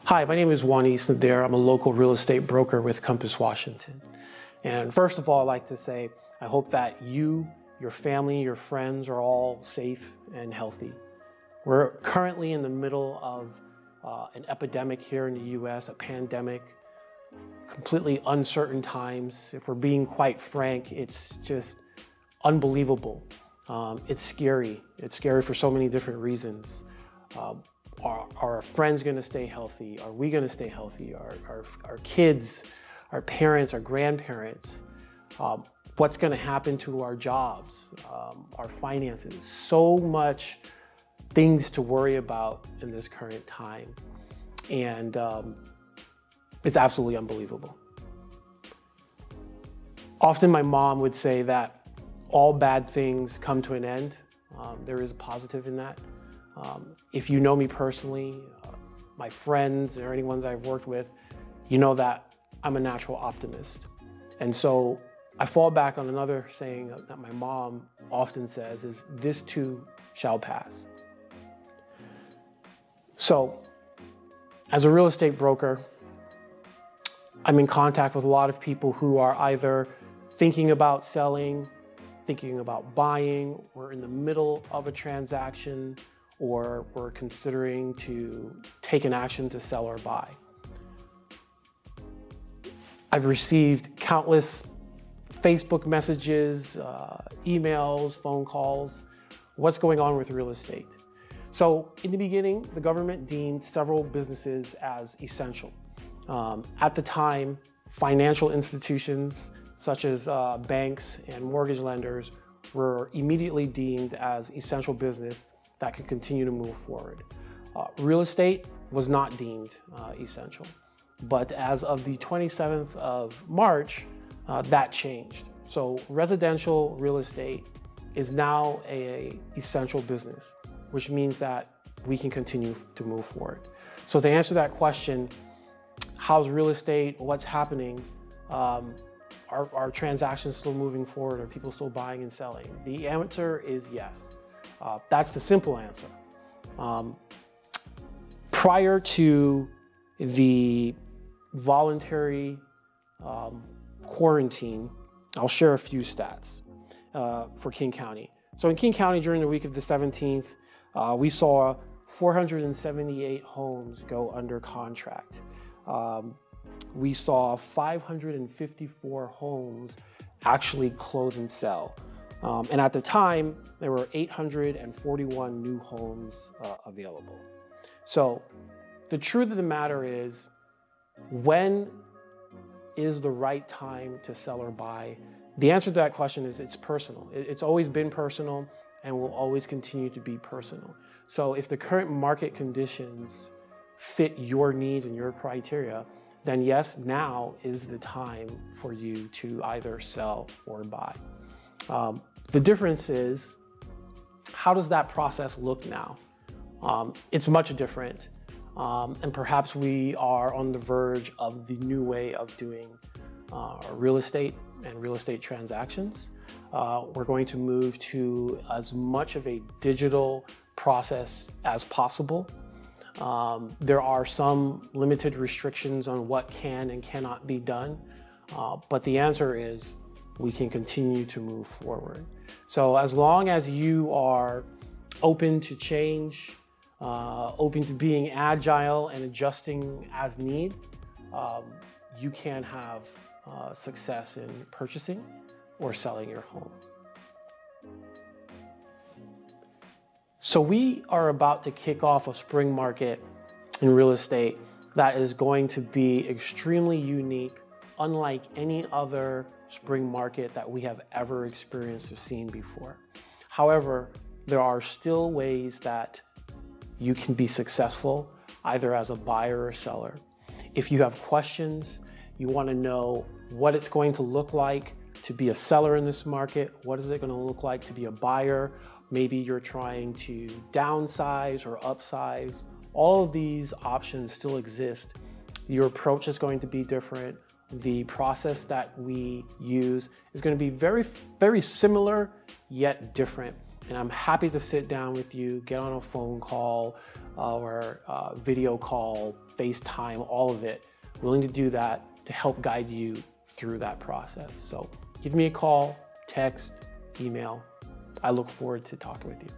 Hi, my name is Juanis Nader. I'm a local real estate broker with Compass Washington. And first of all, I'd like to say, I hope that you, your family, your friends are all safe and healthy. We're currently in the middle of an epidemic here in the US, a pandemic, completely uncertain times. If we're being quite frank, it's just unbelievable. It's scary. It's scary for so many different reasons. Are our friends going to stay healthy? Are we going to stay healthy? Our kids, our parents, our grandparents? What's going to happen to our jobs, our finances? So much things to worry about in this current time. And it's absolutely unbelievable. Often my mom would say that all bad things come to an end. There is a positive in that. If you know me personally, my friends or anyone that I've worked with, you know that I'm a natural optimist. And so I fall back on another saying that my mom often says is, "This too shall pass." So as a real estate broker, I'm in contact with a lot of people who are either thinking about selling, thinking about buying, we're in the middle of a transaction, or we're considering to take an action to sell or buy. I've received countless Facebook messages, emails, phone calls. What's going on with real estate? So in the beginning, the government deemed several businesses as essential. At the time, financial institutions such as banks and mortgage lenders were immediately deemed as essential business that could continue to move forward. Real estate was not deemed essential, but as of the 27th of March, that changed. So residential real estate is now an essential business, which means that we can continue to move forward. So to answer that question, how's real estate, what's happening? Are transactions still moving forward? Are people still buying and selling? The answer is yes. That's the simple answer. Prior to the voluntary quarantine, I'll share a few stats for King County. So in King County during the week of the 17th, we saw 478 homes go under contract. We saw 554 homes actually close and sell. And at the time, there were 841 new homes available. So the truth of the matter is, when is the right time to sell or buy? The answer to that question is it's personal. It's always been personal and will always continue to be personal. So if the current market conditions fit your needs and your criteria, then yes, now is the time for you to either sell or buy. The difference is, how does that process look now? It's much different. And perhaps we are on the verge of the new way of doing real estate and real estate transactions. We're going to move to as much of a digital process as possible. There are some limited restrictions on what can and cannot be done, but the answer is we can continue to move forward. So as long as you are open to change, open to being agile and adjusting as need, you can have success in purchasing or selling your home. So we are about to kick off a spring market in real estate that is going to be extremely unique, unlike any other spring market that we have ever experienced or seen before. However, there are still ways that you can be successful, either as a buyer or seller. If you have questions, you want to know what it's going to look like to be a seller in this market, what is it going to look like to be a buyer? Maybe you're trying to downsize or upsize. All of these options still exist. Your approach is going to be different. The process that we use is going to be very, very similar, yet different. And I'm happy to sit down with you, get on a phone call or video call, FaceTime, all of it. Willing to do that to help guide you through that process. So give me a call, text, email. I look forward to talking with you.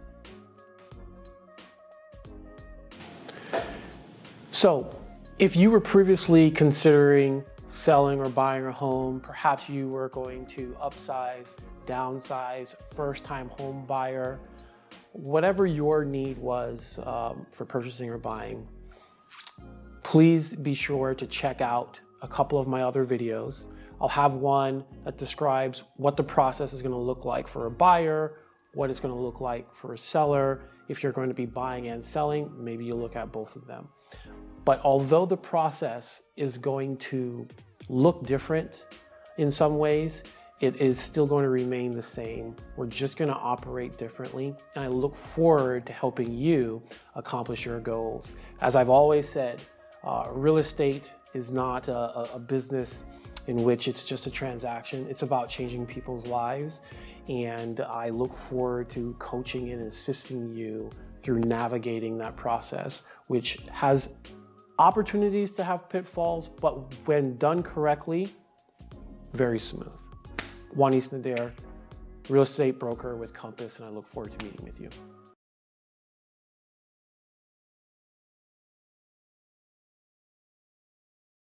So if you were previously considering selling or buying a home, perhaps you were going to upsize, downsize, first-time home buyer, whatever your need was for purchasing or buying, please be sure to check out a couple of my other videos. I'll have one that describes what the process is going to look like for a buyer, what it's going to look like for a seller. If you're going to be buying and selling, maybe you'll look at both of them. But although the process is going to look different in some ways, it is still going to remain the same. We're just going to operate differently. And I look forward to helping you accomplish your goals. As I've always said, real estate is not a business in which it's just a transaction. It's about changing people's lives. And I look forward to coaching and assisting you through navigating that process, which has opportunities to have pitfalls, but when done correctly, very smooth. Juanis Nader, real estate broker with Compass, and I look forward to meeting with you.